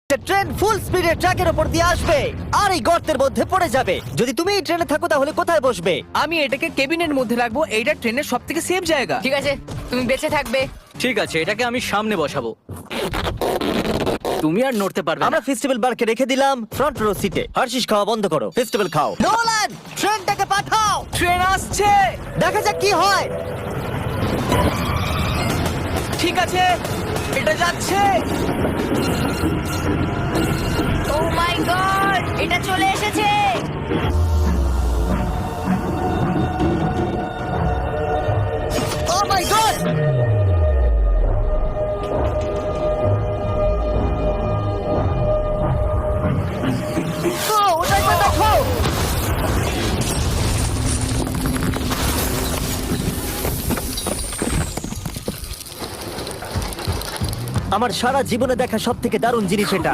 Train ফুল স্পিডে ট্র্যাকের উপর দিয়ে আসবে আর এই গর্তের মধ্যে পড়ে যাবে। যদি তুমি এই ট্রেনে থাকো তাহলে কোথায় বসবে? আমি এটাকে কেবিনের মধ্যে রাখবো। এইটা ট্রেনের সব থেকে সেফ জায়গা। ঠিক আছে, তুমি বেঁচে থাকবে। ঠিক আছে, এটাকে আমি সামনে বসাবো। তুমি আর নড়তে পারবে না। আমরা ফেস্টিভ্যাল বারকে রেখে দিলাম ফ্রন্ট রো সিটে। হার্শিস খাওয়া বন্ধ করো, ফেস্টিভ্যাল খাও। নোলান, ট্রেনটাকে পাঠাও। ট্রেন আসছে। দেখা যাক কি হয়। ঠিক আছে, এটা যাচ্ছে। ও মাই গড, এটা চলে এসেছে। ও মাই গড! ওটা একবার দেখো। আমার সারা জীবনে দেখা সব থেকে দারুণ জিনিস এটা।